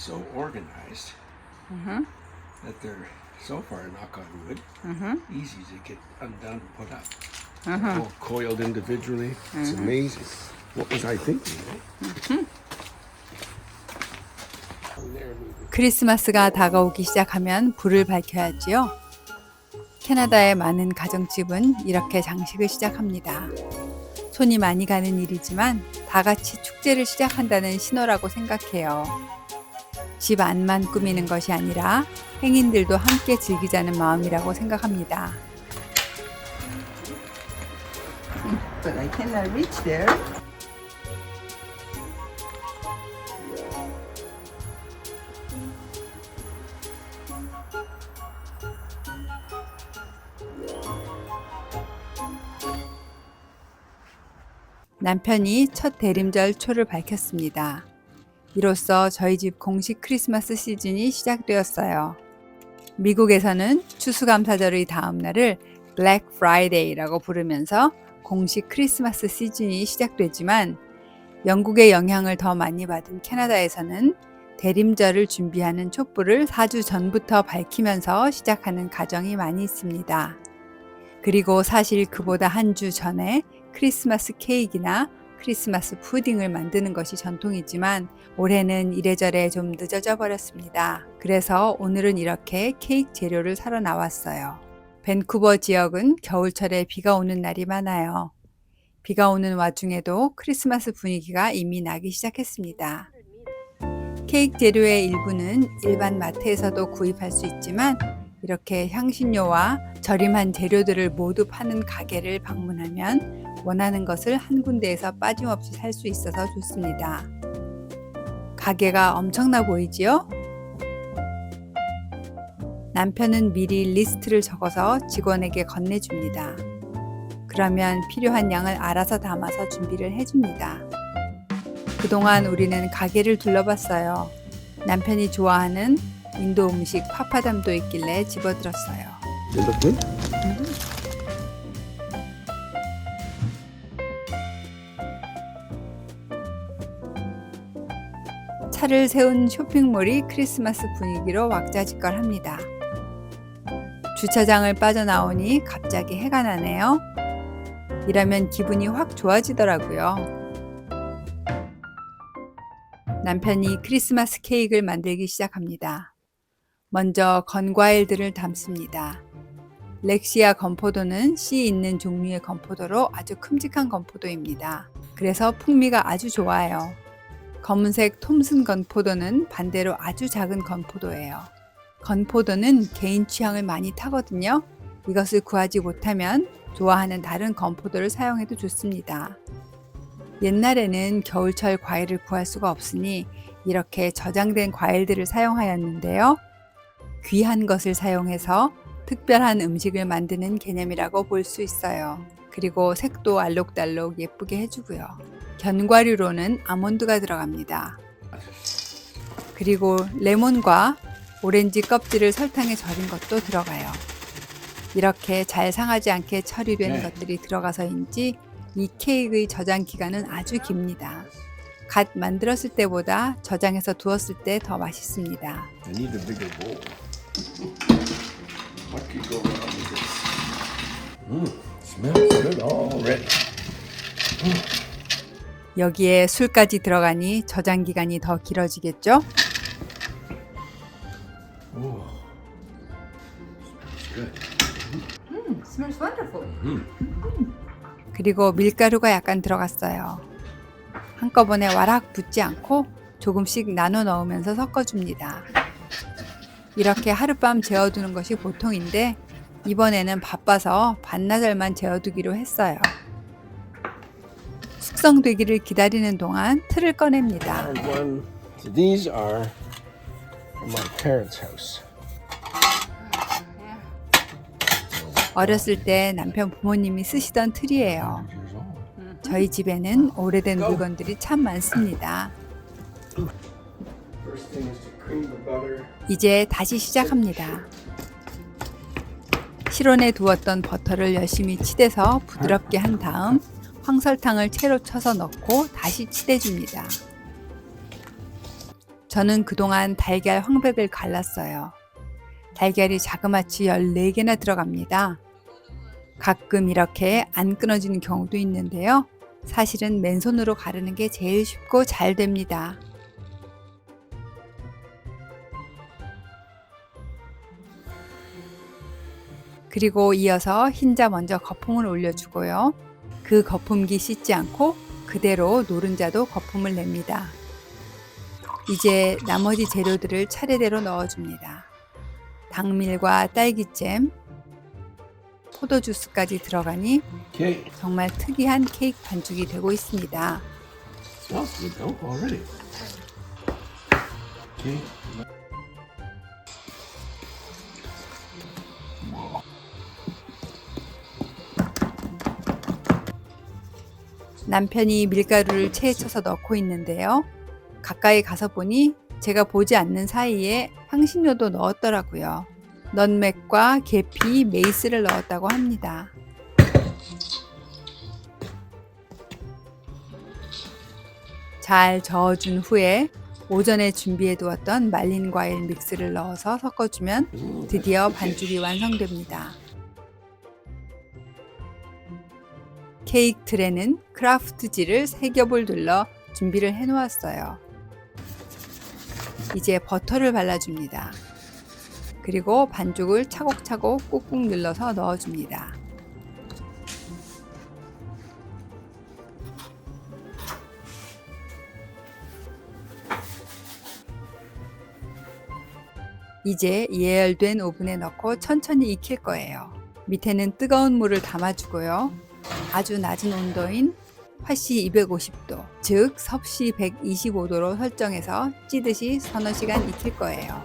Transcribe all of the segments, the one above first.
so organized that they're so far, knock on wood, easy to get undone and put up. They're all coiled individually. It's amazing. What was I thinking? 크리스마스가 다가오기 시작하면 불을 밝혀야지요. 캐나다의 많은 가정집은 이렇게 장식을 시작합니다. 손이 많이 가는 일이지만 다 같이 축제를 시작한다는 신호라고 생각해요. 집 안만 꾸미는 것이 아니라 행인들도 함께 즐기자는 마음이라고 생각합니다. But I cannot reach there. 남편이 첫 대림절 초를 밝혔습니다. 이로써 저희 집 공식 크리스마스 시즌이 시작되었어요. 미국에서는 추수감사절의 다음 날을 Black Friday라고 부르면서 공식 크리스마스 시즌이 시작되지만 영국의 영향을 더 많이 받은 캐나다에서는 대림절을 준비하는 촛불을 4주 전부터 밝히면서 시작하는 가정이 많이 있습니다. 그리고 사실 그보다 한 주 전에 크리스마스 케이크나 크리스마스 푸딩을 만드는 것이 전통이지만 올해는 이래저래 좀 늦어져 버렸습니다. 그래서 오늘은 이렇게 케이크 재료를 사러 나왔어요. 밴쿠버 지역은 겨울철에 비가 오는 날이 많아요. 비가 오는 와중에도 크리스마스 분위기가 이미 나기 시작했습니다. 케이크 재료의 일부는 일반 마트에서도 구입할 수 있지만 이렇게 향신료와 저렴한 재료들을 모두 파는 가게를 방문하면 원하는 것을 한 군데에서 빠짐없이 살 수 있어서 좋습니다. 가게가 엄청나 보이지요? 남편은 미리 리스트를 적어서 직원에게 건네줍니다. 그러면 필요한 양을 알아서 담아서 준비를 해줍니다. 그동안 우리는 가게를 둘러봤어요. 남편이 좋아하는 인도 음식 파파담도 있길래 집어들었어요. They look good? 차를 세운 쇼핑몰이 크리스마스 분위기로 왁자지껄합니다. 주차장을 빠져나오니 갑자기 해가 나네요. 이러면 기분이 확 좋아지더라고요. 남편이 크리스마스 케이크를 만들기 시작합니다. 먼저 건과일들을 담습니다. 렉시아 건포도는 씨 있는 종류의 건포도로 아주 큼직한 건포도입니다. 그래서 풍미가 아주 좋아요. 검은색 톰슨 건포도는 반대로 아주 작은 건포도예요. 건포도는 개인 취향을 많이 타거든요. 이것을 구하지 못하면 좋아하는 다른 건포도를 사용해도 좋습니다. 옛날에는 겨울철 과일을 구할 수가 없으니 이렇게 저장된 과일들을 사용하였는데요. 귀한 것을 사용해서 특별한 음식을 만드는 개념이라고 볼 수 있어요. 그리고 색도 알록달록 예쁘게 해주고요. 견과류로는 아몬드가 들어갑니다. 그리고 레몬과 오렌지 껍질을 설탕에 절인 것도 들어가요. 이렇게 잘 상하지 않게 처리된 것들이 들어가서인지 이 케이크의 저장 기간은 아주 깁니다. 갓 만들었을 때보다 저장해서 두었을 때 더 맛있습니다. I need a bigger bowl. What could go wrong with this? Smells good already. 여기에 술까지 들어가니 저장 기간이 더 길어지겠죠? Oh, smells good. Smells wonderful. 그리고 밀가루가 약간 들어갔어요. 한꺼번에 와락 붓지 않고 조금씩 나눠 넣으면서 섞어줍니다. 이렇게 하룻밤 재워두는 것이 보통인데 이번에는 바빠서 반나절만 재워두기로 했어요. 숙성되기를 기다리는 동안 틀을 꺼냅니다. And one. So these are from my parents' house. 어렸을 때 남편 부모님이 쓰시던 틀이에요. Years old. 저희 집에는 오래된 물건들이 참 많습니다. First thing is to cream the butter. 이제 다시 시작합니다. 실온에 두었던 버터를 열심히 치대서 부드럽게 한 다음 황설탕을 채로 쳐서 넣고 다시 치대줍니다. 저는 그동안 달걀 황백을 갈랐어요. 달걀이 자그마치 14개나 들어갑니다. 가끔 이렇게 안 끊어지는 경우도 있는데요. 사실은 맨손으로 가르는 게 제일 쉽고 잘 됩니다. 그리고 이어서 흰자 먼저 거품을 올려주고요. 그 거품기 씻지 않고 그대로 노른자도 거품을 냅니다. 이제 나머지 재료들을 차례대로 넣어줍니다. 당밀과 딸기잼, 포도주스까지 들어가니 Okay. 정말 특이한 케이크 반죽이 되고 있습니다. Smells good though already. Okay. 남편이 밀가루를 체에 쳐서 넣고 있는데요. 가까이 가서 보니 제가 보지 않는 사이에 향신료도 넣었더라고요. 넛맥과 계피, 메이스를 넣었다고 합니다. 잘 저어준 후에 오전에 준비해 두었던 말린 과일 믹스를 넣어서 섞어주면 드디어 반죽이 완성됩니다. 케이크 틀에는 크라프트지를 3겹을 둘러 준비를 해 놓았어요. 이제 버터를 발라줍니다. 그리고 반죽을 차곡차곡 꾹꾹 눌러서 넣어줍니다. 이제 예열된 오븐에 넣고 천천히 익힐 거예요. 밑에는 뜨거운 물을 담아주고요. 아주 낮은 온도인 화씨 250도, 즉 섭씨 125도로 설정해서 찌듯이 서너 시간 익힐 거예요.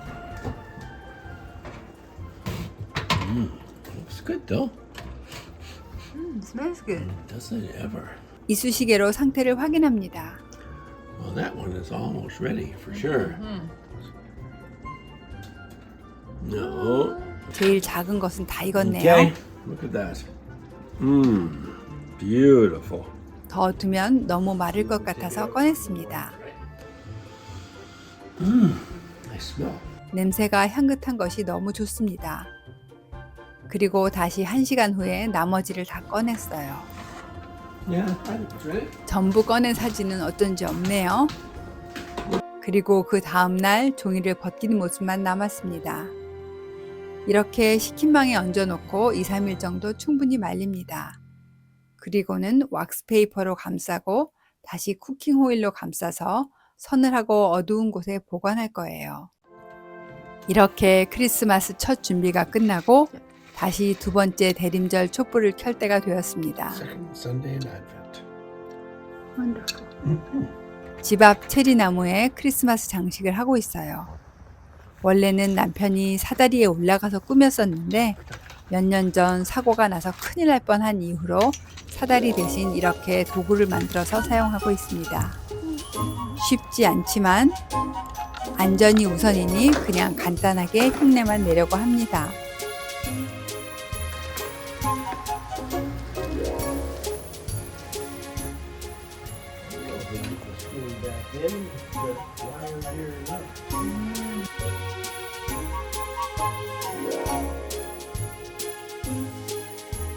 Looks good though. Smells good. Doesn't it ever? 이쑤시개로 상태를 확인합니다. Well, that one is almost ready for sure. No. 제일 작은 것은 다 익었네요. Okay. Look at that. Beautiful. 더 두면 너무 마를 것 같아서 꺼냈습니다. I smell. 냄새가 향긋한 것이 너무 좋습니다. 그리고 다시 1시간 후에 나머지를 다 꺼냈어요. Yeah, I think it's ready. 전부 꺼낸 사진은 어쩐지 없네요. 그리고 그 다음날 종이를 벗기는 모습만 남았습니다. 이렇게 식힌망에 얹어놓고 2-3일 정도 충분히 말립니다. 그리고는 왁스페이퍼로 감싸고 다시 쿠킹 호일로 감싸서 서늘하고 어두운 곳에 보관할 거예요. 이렇게 크리스마스 첫 준비가 끝나고 다시 두 번째 대림절 촛불을 켤 때가 되었습니다. Second Sunday in Advent. Wonderful. 집 앞 체리나무에 크리스마스 장식을 하고 있어요. 원래는 남편이 사다리에 올라가서 꾸몄었는데 몇 년 전 사고가 나서 큰일 날 뻔한 이후로 사다리 대신 이렇게 도구를 만들어서 사용하고 있습니다. 쉽지 않지만 안전이 우선이니 그냥 간단하게 흉내만 내려고 합니다.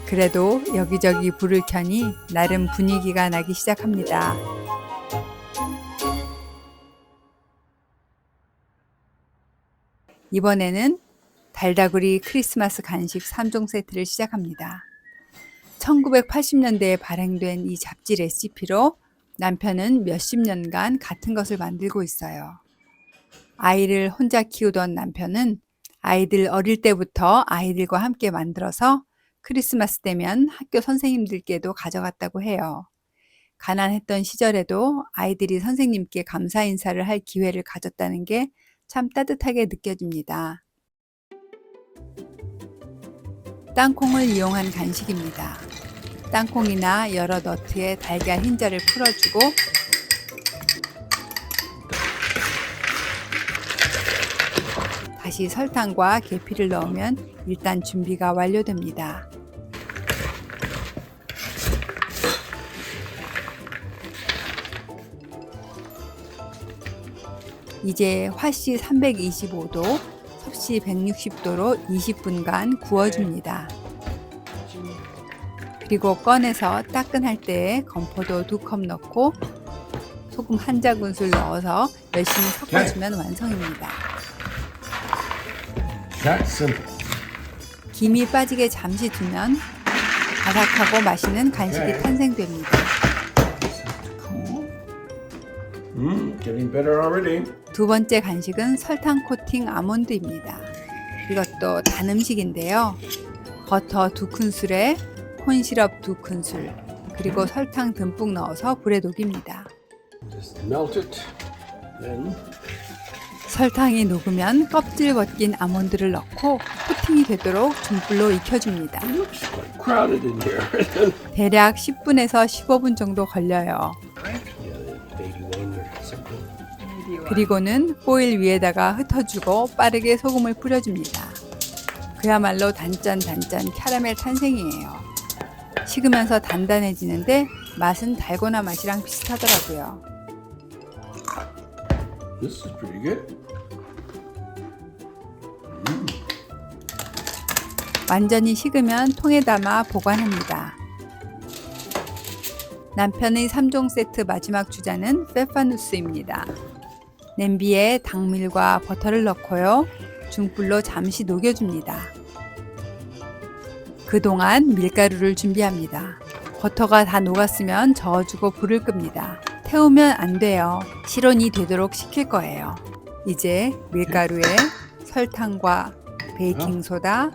그래도 여기저기 불을 켜니 나름 분위기가 나기 시작합니다. 이번에는 달다구리 크리스마스 간식 3종 세트를 시작합니다. 1980년대에 발행된 이 잡지 레시피로 남편은 몇십 년간 같은 것을 만들고 있어요. 아이를 혼자 키우던 남편은 아이들 어릴 때부터 아이들과 함께 만들어서 크리스마스 때면 학교 선생님들께도 가져갔다고 해요. 가난했던 시절에도 아이들이 선생님께 감사 인사를 할 기회를 가졌다는 게 참 따뜻하게 느껴집니다. 땅콩을 이용한 간식입니다. 땅콩이나 여러 너트에 달걀 흰자를 풀어주고 다시 설탕과 계피를 넣으면 일단 준비가 완료됩니다. 이제 화씨 325도, 섭씨 160도로 20분간 구워줍니다. 그리고 꺼내서 따끈할 때 건포도 2컵 넣고 소금 1작은술 넣어서 열심히 섞어주면 완성입니다. That simple. 김이 빠지게 잠시 두면 바삭하고 맛있는 간식이 탄생됩니다. Getting better already. 두 번째 간식은 설탕 코팅 아몬드입니다. 이것도 단 음식인데요. 버터 2큰술에 콘시럽 2큰술, 그리고 설탕 듬뿍 넣어서 불에 녹입니다. Just melt it. Then 설탕이 녹으면 껍질 벗긴 아몬드를 넣고 코팅이 되도록 중불로 익혀줍니다. looks quite crowded in here. 대략 10분에서 15분 정도 걸려요. Yeah, maybe one or something. 그리고는 포일 위에다가 흩어주고 빠르게 소금을 뿌려줍니다. 그야말로 단짠단짠 캐러멜 탄생이에요. 식으면서 단단해지는데 맛은 달고나 맛이랑 비슷하더라고요. This is pretty good. 완전히 식으면 통에 담아 보관합니다. 남편의 3종 세트 마지막 주자는 페파누스입니다. 냄비에 당밀과 버터를 넣고요. 중불로 잠시 녹여줍니다. 그동안 밀가루를 준비합니다. 버터가 다 녹았으면 저어주고 불을 끕니다. 태우면 안 돼요. 실온이 되도록 식힐 거예요. 이제 밀가루에 설탕과 베이킹소다,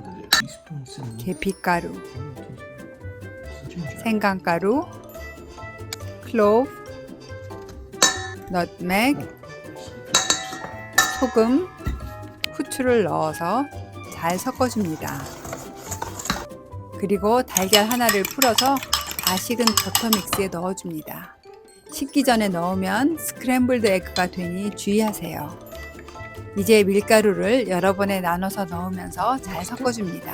계피가루, 생강가루, 클로브, 넛맥, 소금, 후추를 넣어서 잘 섞어줍니다. 그리고 달걀 하나를 풀어서 다 식은 버터 믹스에 넣어줍니다. 식기 전에 넣으면 스크램블드 에그가 되니 주의하세요. 이제 밀가루를 여러 번에 나눠서 넣으면서 잘 섞어줍니다.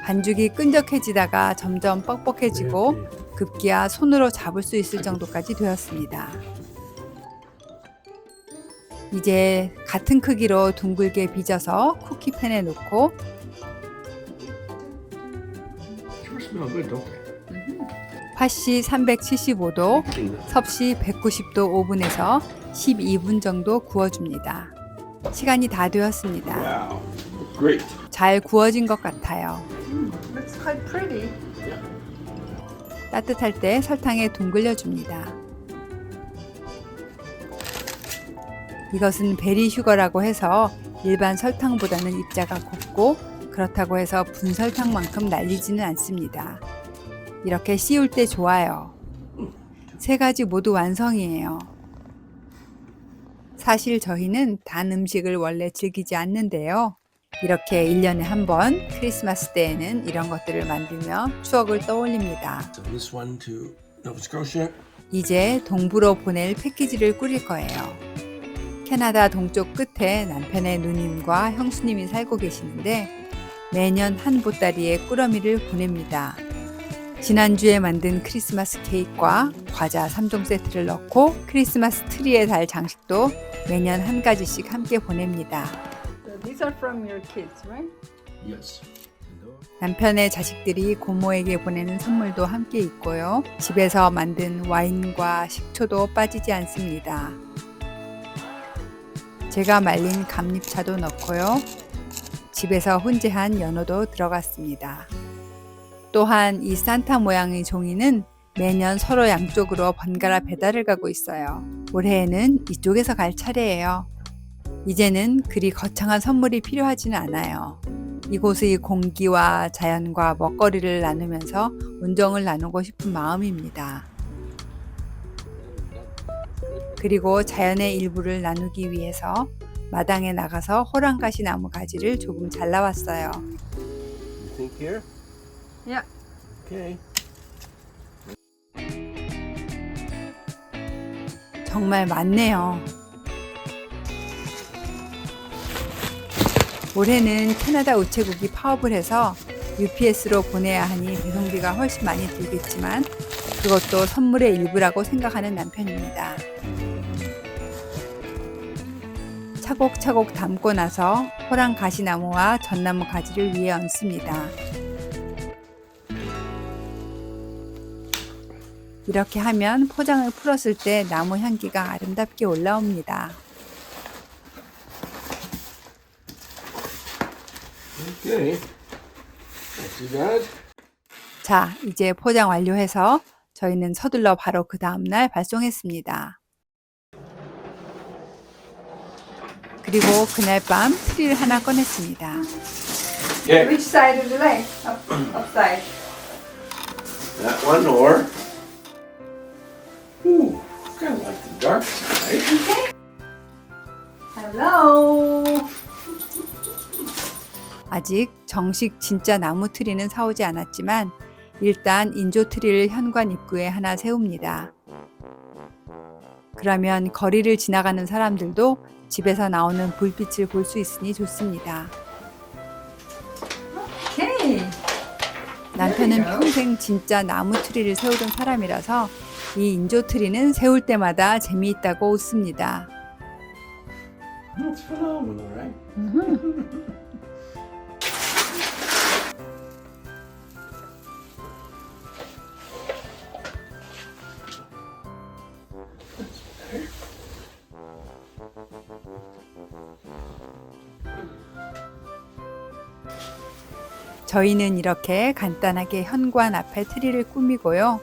반죽이 끈적해지다가 점점 뻑뻑해지고 급기야 손으로 잡을 수 있을 정도까지 되었습니다. 이제 같은 크기로 둥글게 빚어서 쿠키팬에 넣고 Sure smell good, don't they? 화씨 375도, 섭씨 190도 오븐에서 12분 정도 구워줍니다. 시간이 다 되었습니다. Wow, great. 잘 구워진 것 같아요. Looks quite pretty. 따뜻할 때 설탕에 둥글려 줍니다. 이것은 베리 슈거라고 해서 일반 설탕보다는 입자가 곱고 그렇다고 해서 분설탕만큼 날리지는 않습니다. 이렇게 씌울 때 좋아요. 3가지 모두 완성이에요. 사실 저희는 단 음식을 원래 즐기지 않는데요. 이렇게 1년에 한 번 크리스마스 때에는 이런 것들을 만들며 추억을 떠올립니다. So this one to Nova Scotia. 이제 동부로 보낼 패키지를 꾸릴 거예요. 캐나다 동쪽 끝에 남편의 누님과 형수님이 살고 계시는데 매년 한 보따리에 꾸러미를 보냅니다. 지난주에 만든 크리스마스 케이크와 과자 3종 세트를 넣고 크리스마스 트리에 달 장식도 매년 한 가지씩 함께 보냅니다. So these are from your kids, right? Yes. 남편의 자식들이 고모에게 보내는 선물도 함께 있고요. 집에서 만든 와인과 식초도 빠지지 않습니다. 제가 말린 감잎차도 넣고요. 집에서 훈제한 연어도 들어갔습니다. 또한 이 산타 모양의 종이는 매년 서로 양쪽으로 번갈아 배달을 가고 있어요. 올해에는 이쪽에서 갈 차례예요. 이제는 그리 거창한 선물이 필요하지는 않아요. 이곳의 공기와 자연과 먹거리를 나누면서 온정을 나누고 싶은 마음입니다. 그리고 자연의 일부를 나누기 위해서 마당에 나가서 호랑가시 나무 가지를 조금 잘라왔어요. You think here? Yeah. Okay. 정말 많네요. 올해는 캐나다 우체국이 파업을 해서 UPS로 보내야 하니 배송비가 훨씬 많이 들겠지만 그것도 선물의 일부라고 생각하는 남편입니다. 차곡차곡 담고 나서 호랑 가시나무와 전나무 가지를 위에 얹습니다. 이렇게 하면 포장을 풀었을 때 나무 향기가 아름답게 올라옵니다. Okay. Not too bad. 자, 이제 포장 완료해서 저희는 서둘러 바로 그 다음날 발송했습니다. 그리고 그날 밤 트리를 하나 꺼냈습니다. Okay. Which side of the leg? Upside. That one or. Ooh, kind of like the dark side. Hello. 아직 정식 진짜 나무 트리는 사오지 않았지만 일단 인조 트리를 현관 입구에 하나 세웁니다. 그러면 거리를 지나가는 사람들도 집에서 나오는 불빛을 볼 수 있으니 좋습니다. Okay. 남편은 평생 진짜 나무 트리를 세우던 사람이라서 이 인조 트리는 세울 때마다 재미있다고 웃습니다. That's phenomenal, right? 저희는 이렇게 간단하게 현관 앞에 트리를 꾸미고요.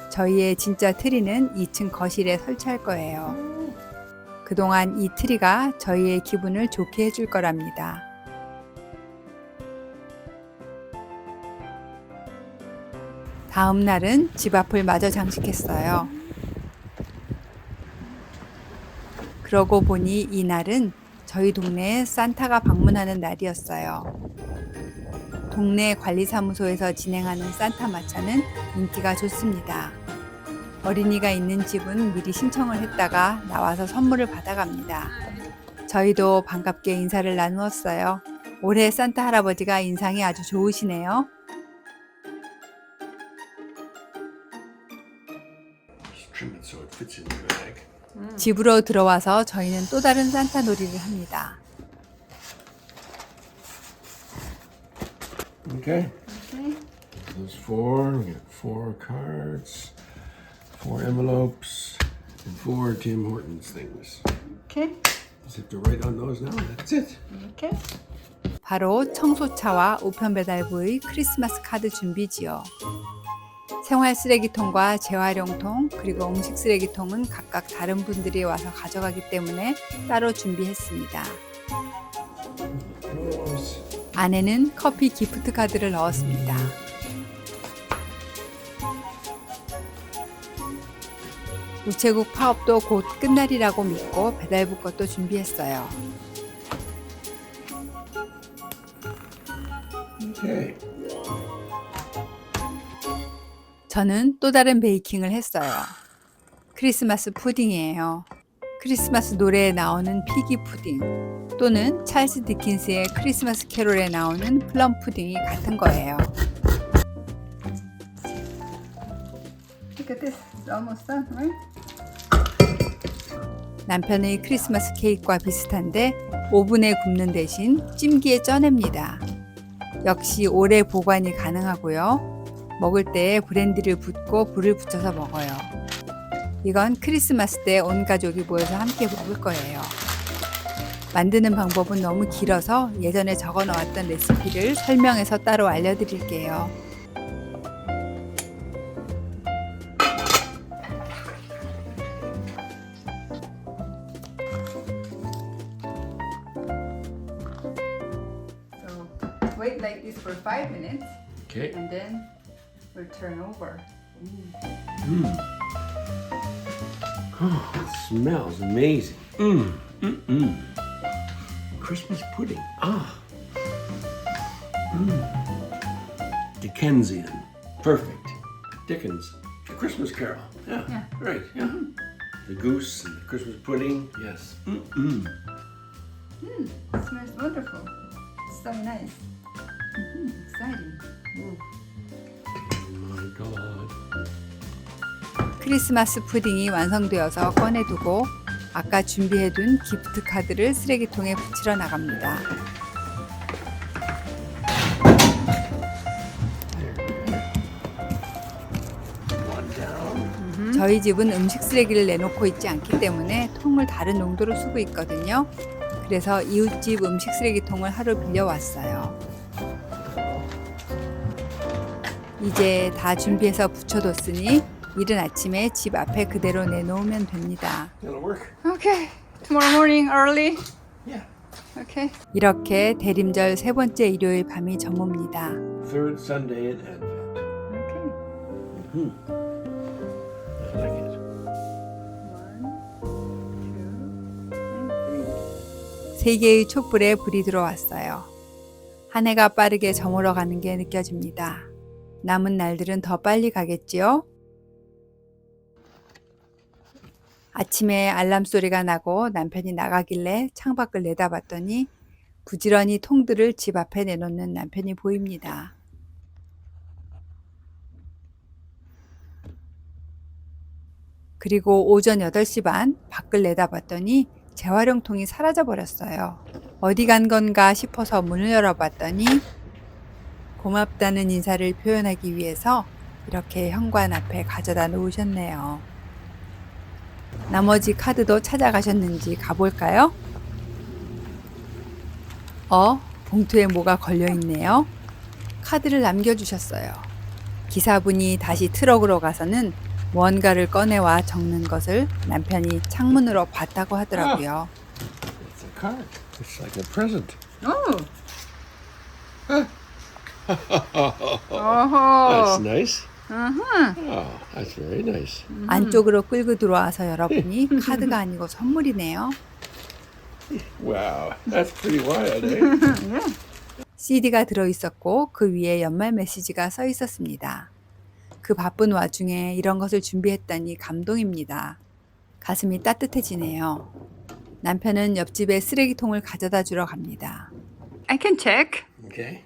저희의 진짜 트리는 2층 거실에 설치할 거예요. 그동안 이 트리가 저희의 기분을 좋게 해줄 거랍니다. 다음 날은 집 앞을 마저 장식했어요. 그러고 보니 이 날은 저희 동네에 산타가 방문하는 날이었어요. 동네 관리사무소에서 진행하는 산타 마차는 인기가 좋습니다. 어린이가 있는 집은 미리 신청을 했다가 나와서 선물을 받아갑니다. 저희도 반갑게 인사를 나누었어요. 올해 산타 할아버지가 인상이 아주 좋으시네요. Just trim it so it fits in the bag. 집으로 들어와서 저희는 또 다른 산타 놀이를 합니다. Okay. Okay. Those four. We got 4 cards, 4 envelopes, and 4 Tim Hortons things. Okay. Just have to write on those now. That's it. Okay. 바로 청소차와 우편 배달부의 크리스마스 카드 준비지요. 생활 쓰레기통과 재활용통 그리고 음식 쓰레기통은 각각 다른 분들이 와서 가져가기 때문에 따로 준비했습니다. Those. 안에는 커피 기프트 카드를 넣었습니다. 우체국 파업도 곧 끝날이라고 믿고 배달부 것도 준비했어요. Okay. 저는 또 다른 베이킹을 했어요. 크리스마스 푸딩이에요. 크리스마스 노래에 나오는 피기 푸딩 또는 찰스 디킨스의 크리스마스 캐롤에 나오는 플럼 푸딩이 같은 거예요. Look at this. It's almost done, right? 남편의 크리스마스 케이크와 비슷한데 오븐에 굽는 대신 찜기에 쪄냅니다. 역시 오래 보관이 가능하고요. 먹을 때 브랜디를 붓고 불을 붙여서 먹어요. 이건 크리스마스 때 온 가족이 모여서 함께 먹을 거예요. 만드는 방법은 너무 길어서 예전에 적어 놓았던 레시피를 설명해서 따로 알려드릴게요. So wait like this for 5 minutes, Okay. and then we'll turn over. Oh, it smells amazing. Christmas pudding. Ah. Dickensian. Perfect. Dickens. A Christmas Carol. Yeah. Yeah. Right. Yeah. The goose and the Christmas pudding. Yes. It smells wonderful. It's so nice. Exciting. Ooh. Oh my God. 크리스마스 푸딩이 완성되어서 꺼내두고 아까 준비해둔 기프트 카드를 쓰레기통에 붙이러 나갑니다. 저희 집은 음식 쓰레기를 내놓고 있지 않기 때문에 통을 다른 농도로 쓰고 있거든요. 그래서 이웃집 음식 쓰레기통을 하루 빌려왔어요. 이제 다 준비해서 붙여뒀으니 이른 아침에 집 앞에 그대로 내놓으면 됩니다. It'll work. Okay. Tomorrow morning early. Yeah. Okay. 이렇게 대림절 세 번째 일요일 밤이 저뭅니다. Third Sunday in Advent. Okay. I like it. 1, 2, and 3. 세 개의 촛불에 불이 들어왔어요. 한 해가 빠르게 저물어 가는 게 느껴집니다. 남은 날들은 더 빨리 가겠지요? 아침에 알람 소리가 나고 남편이 나가길래 창밖을 내다봤더니 부지런히 통들을 집 앞에 내놓는 남편이 보입니다. 그리고 오전 8시 반 밖을 내다봤더니 재활용통이 사라져 버렸어요. 어디 간 건가 싶어서 문을 열어봤더니 고맙다는 인사를 표현하기 위해서 이렇게 현관 앞에 가져다 놓으셨네요. 나머지 카드도 찾아가셨는지 가볼까요? 봉투에 뭐가 걸려있네요. 카드를 남겨주셨어요. 기사분이 다시 트럭으로 가서는 무언가를 꺼내와 적는 것을 남편이 창문으로 봤다고 하더라고요. It's a card. It's like a present. Oh. That's Oh. nice. Uh-huh. Oh, that's very nice. 안쪽으로 끌고 들어와서 열어보니 카드가 아니고 선물이네요. Wow, that's pretty wild, eh? CD가 들어있었고 그 위에 연말 메시지가 써 있었습니다. 그 바쁜 와중에 이런 것을 준비했다니 감동입니다. 가슴이 따뜻해지네요. 남편은 옆집에 쓰레기통을 가져다 주러 갑니다. I can check. Okay.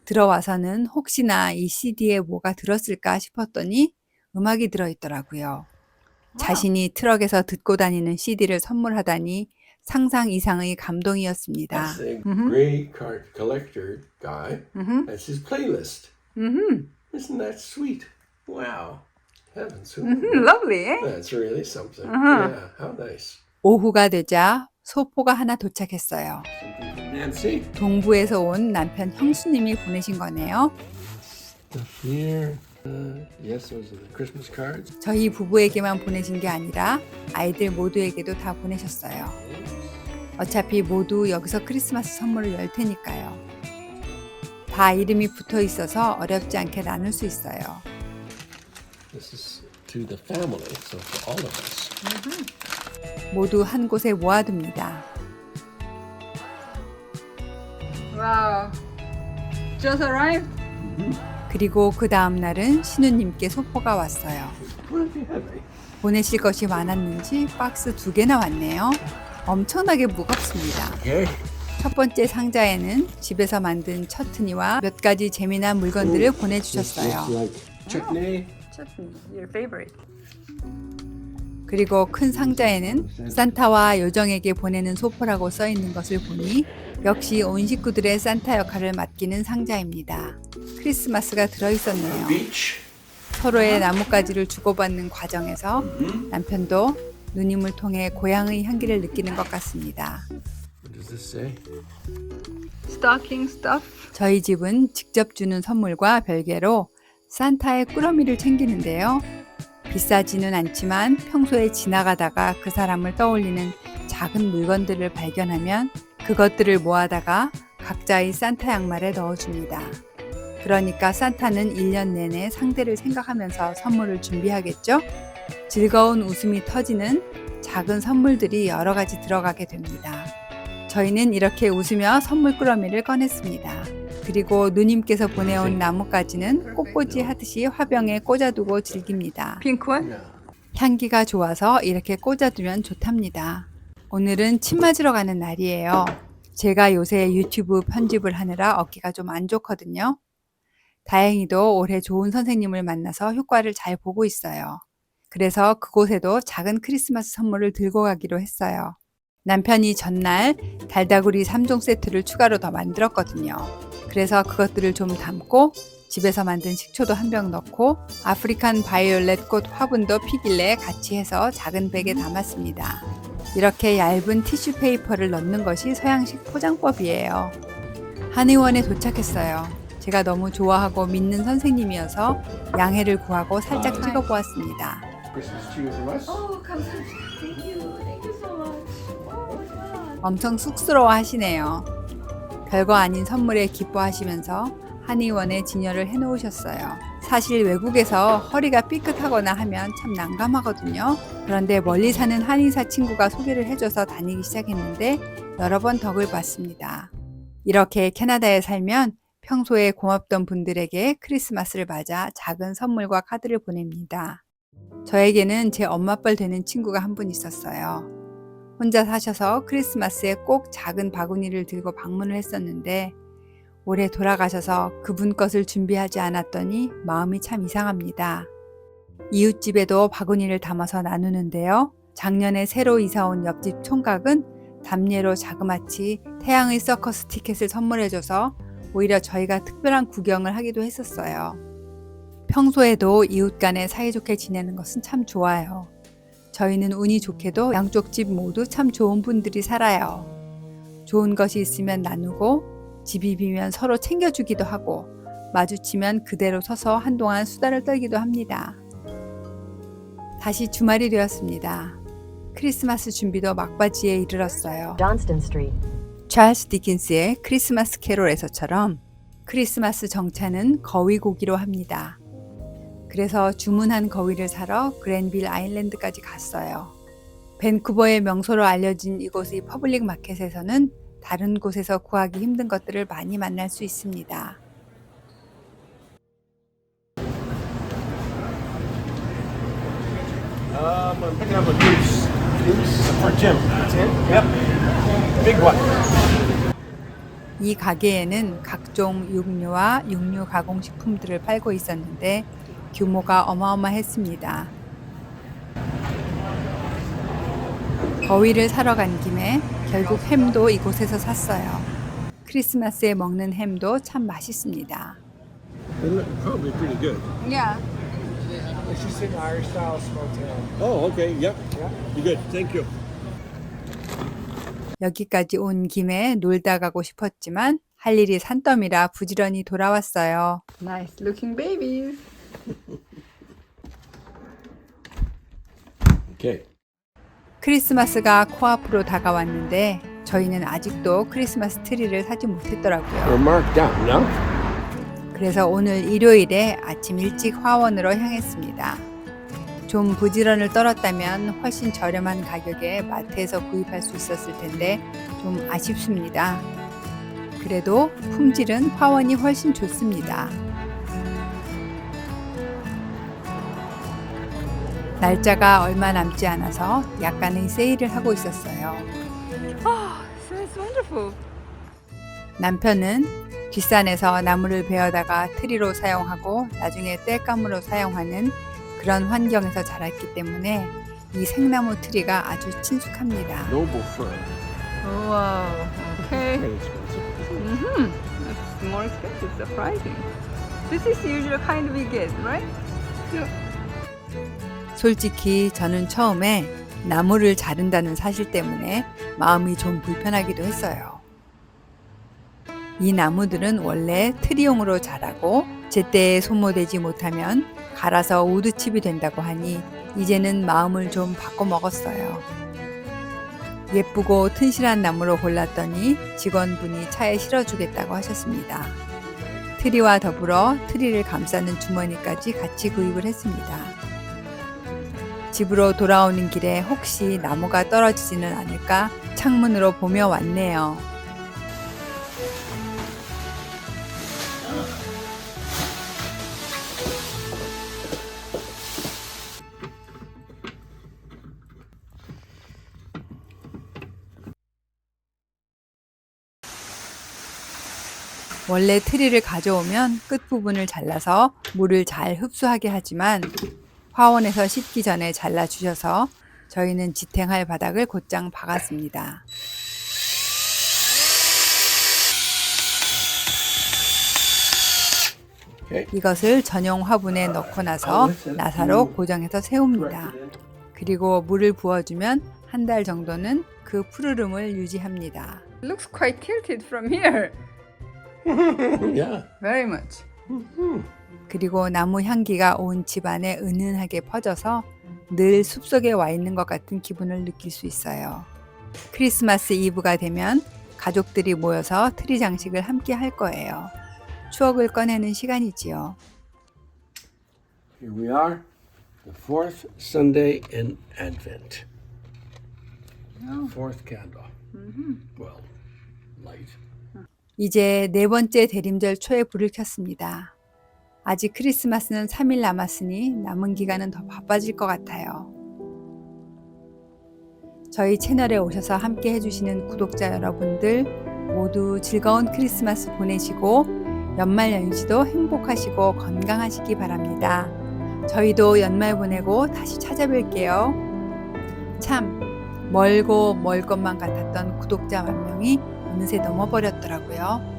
들어와서는 혹시나 이 CD에 뭐가 들었을까 싶었더니 음악이 들어있더라고요. 자신이 트럭에서 듣고 다니는 CD를 선물하다니 상상 이상의 감동이었습니다. That's the gray card collector guy. That's his playlist. Isn't that sweet? Wow. Heavens. Lovely, eh? That's really something. Yeah, how nice. 오후가 되자 소포가 하나 도착했어요. Something from Nancy. 동부에서 온 남편 형수님이 보내신 거네요. Stuff here. Yes, those are the Christmas cards. 저희 부부에게만 보내신 게 아니라 아이들 모두에게도 다 보내셨어요. 어차피 모두 여기서 크리스마스 선물을 열 테니까요. 다 이름이 붙어 있어서 어렵지 않게 나눌 수 있어요. This is to the family, so for all of us. 모두 한 곳에 모아둡니다. Wow. Just arrived? 그리고 그 다음 날은 신우님께 소포가 왔어요. What have you had? 보내실 것이 많았는지 박스 2개나 왔네요. 엄청나게 무겁습니다. Okay. 첫 번째 상자에는 집에서 만든 처트니와 몇 가지 재미난 물건들을 보내주셨어요. Like chutney. Chutney, your favorite. 그리고 큰 상자에는 산타와 요정에게 보내는 소포라고 써 있는 것을 보니 역시 온 식구들의 산타 역할을 맡기는 상자입니다. 크리스마스가 들어있었네요. Beach. 서로의 나뭇가지를 주고받는 과정에서 남편도 누님을 통해 고향의 향기를 느끼는 것 같습니다. What does this say? Stocking stuff. 저희 집은 직접 주는 선물과 별개로 산타의 꾸러미를 챙기는데요. 비싸지는 않지만 평소에 지나가다가 그 사람을 떠올리는 작은 물건들을 발견하면 그것들을 모아다가 각자의 산타 양말에 넣어줍니다. 그러니까 산타는 1년 내내 상대를 생각하면서 선물을 준비하겠죠? 즐거운 웃음이 터지는 작은 선물들이 여러 가지 들어가게 됩니다. 저희는 이렇게 웃으며 선물 꾸러미를 꺼냈습니다. 그리고 누님께서 보내온 나뭇가지는 꽃꽂이 하듯이 화병에 꽂아두고 즐깁니다. Pink one? Yeah. 향기가 좋아서 이렇게 꽂아두면 좋답니다. 오늘은 침 맞으러 가는 날이에요. 제가 요새 유튜브 편집을 하느라 어깨가 좀 안 좋거든요. 다행히도 올해 좋은 선생님을 만나서 효과를 잘 보고 있어요. 그래서 그곳에도 작은 크리스마스 선물을 들고 가기로 했어요. 남편이 전날 달다구리 3종 세트를 추가로 더 만들었거든요. 그래서 그것들을 좀 담고 집에서 만든 식초도 한 병 넣고 아프리칸 바이올렛 꽃 화분도 피길래 같이 해서 작은 백에 담았습니다. 이렇게 얇은 티슈 페이퍼를 넣는 것이 서양식 포장법이에요. 한의원에 도착했어요. 제가 너무 좋아하고 믿는 선생님이어서 양해를 구하고 살짝 찍어보았습니다. Christmas to you from us. Oh, 감사합니다. Thank you. Thank you so much. Oh my god. 엄청 쑥스러워 하시네요. 별거 아닌 선물에 기뻐하시면서 한의원에 진열을 해놓으셨어요. 사실 외국에서 허리가 삐끗하거나 하면 참 난감하거든요. 그런데 멀리 사는 한의사 친구가 소개를 해줘서 다니기 시작했는데 여러 번 덕을 봤습니다. 이렇게 캐나다에 살면 평소에 고맙던 분들에게 크리스마스를 맞아 작은 선물과 카드를 보냅니다. 저에게는 제 엄마뻘 되는 친구가 한 분 있었어요. 혼자 사셔서 크리스마스에 꼭 작은 바구니를 들고 방문을 했었는데 올해 돌아가셔서 그분 것을 준비하지 않았더니 마음이 참 이상합니다. 이웃집에도 바구니를 담아서 나누는데요. 작년에 새로 이사온 옆집 총각은 담례로 자그마치 태양의 서커스 티켓을 선물해줘서 오히려 저희가 특별한 구경을 하기도 했었어요. 평소에도 이웃 간에 사이좋게 지내는 것은 참 좋아요. 저희는 운이 좋게도 양쪽 집 모두 참 좋은 분들이 살아요. 좋은 것이 있으면 나누고 집이 비면 서로 챙겨주기도 하고 마주치면 그대로 서서 한동안 수다를 떨기도 합니다. 다시 주말이 되었습니다. 크리스마스 준비도 막바지에 이르렀어요. Johnston Street. 찰스 디킨스의 크리스마스 캐롤에서처럼 크리스마스 정차는 거위고기로 합니다. 그래서 주문한 거위를 사러 그랜빌 아일랜드까지 갔어요. 밴쿠버의 명소로 알려진 이곳의 퍼블릭 마켓에서는 다른 곳에서 구하기 힘든 것들을 많이 만날 수 있습니다. I'm picking up a goose. Goose for Jim. Tim? Yep. Big one. 이 가게에는 각종 육류와 육류 가공식품들을 팔고 있었는데 규모가 어마어마했습니다. 거위를 사러 간 김에 결국 햄도 이곳에서 샀어요. 크리스마스에 먹는 햄도 참 맛있습니다. They look probably pretty good. Yeah. It's just an Irish style smoked ham. Oh, okay. Yep. You're good. Thank you. 여기까지 온 김에 놀다 가고 싶었지만 할 일이 산더미라 부지런히 돌아왔어요. Nice looking babies. Okay. 크리스마스가 코앞으로 다가왔는데 저희는 아직도 크리스마스 트리를 사지 못했더라고요. We're marked down now. 그래서 오늘 일요일에 아침 일찍 화원으로 향했습니다. 좀 부지런을 떨었다면 훨씬 저렴한 가격에 마트에서 구입할 수 있었을 텐데 좀 아쉽습니다. 그래도 품질은 화원이 훨씬 좋습니다. 날짜가 얼마 남지 않아서 약간의 세일을 하고 있었어요. That's wonderful. 남편은 뒷산에서 나무를 베어다가 트리로 사용하고 나중에 땔감으로 사용하는 그런 환경에서 자랐기 때문에 이 생나무 트리가 아주 친숙합니다. Noble fir. Oh, wow. Okay. Very expensive. That's more expensive. Surprising. This is usually kind we get, right? 솔직히 저는 처음에 나무를 자른다는 사실 때문에 마음이 좀 불편하기도 했어요. 이 나무들은 원래 트리용으로 자라고 제때에 소모되지 못하면 갈아서 우드칩이 된다고 하니 이제는 마음을 좀 바꿔 먹었어요. 예쁘고 튼실한 나무로 골랐더니 직원분이 차에 실어주겠다고 하셨습니다. 트리와 더불어 트리를 감싸는 주머니까지 같이 구입을 했습니다. 집으로 돌아오는 길에 혹시 나무가 떨어지지는 않을까 창문으로 보며 왔네요. 원래 트리를 가져오면 끝부분을 잘라서 물을 잘 흡수하게 하지만 화원에서 씻기 전에 잘라주셔서 저희는 지탱할 바닥을 곧장 박았습니다. Okay. 이것을 전용 화분에 넣고 나서 나사로 고정해서 세웁니다. 그리고 물을 부어주면 한 달 정도는 그 푸르름을 유지합니다. It looks quite tilted from here. Yeah. Very much. 그리고 나무 향기가 온 집안에 은은하게 퍼져서 늘 숲속에 와 있는 것 같은 기분을 느낄 수 있어요. 크리스마스 이브가 되면 가족들이 모여서 트리 장식을 함께 할 거예요. 추억을 꺼내는 시간이지요. Here we are, the fourth Sunday in Advent. Fourth candle. Well, light. 이제 네 번째 대림절 초에 불을 켰습니다. 아직 크리스마스는 3일 남았으니 남은 기간은 더 바빠질 것 같아요. 저희 채널에 오셔서 함께 해주시는 구독자 여러분들 모두 즐거운 크리스마스 보내시고 연말 연시도 행복하시고 건강하시기 바랍니다. 저희도 연말 보내고 다시 찾아뵐게요. 참 멀고 멀 것만 같았던 구독자 10,000명이 어느새 넘어버렸더라고요.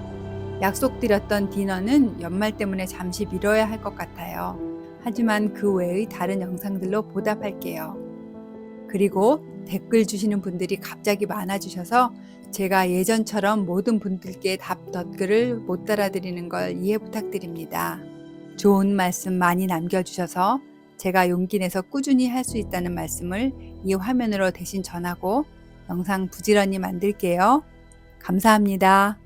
약속드렸던 디너는 연말 때문에 잠시 미뤄야 할 것 같아요. 하지만 그 외의 다른 영상들로 보답할게요. 그리고 댓글 주시는 분들이 갑자기 많아지셔서 제가 예전처럼 모든 분들께 답 댓글을 못 달아드리는 걸 이해 부탁드립니다. 좋은 말씀 많이 남겨주셔서 제가 용기 내서 꾸준히 할 수 있다는 말씀을 이 화면으로 대신 전하고 영상 부지런히 만들게요. 감사합니다.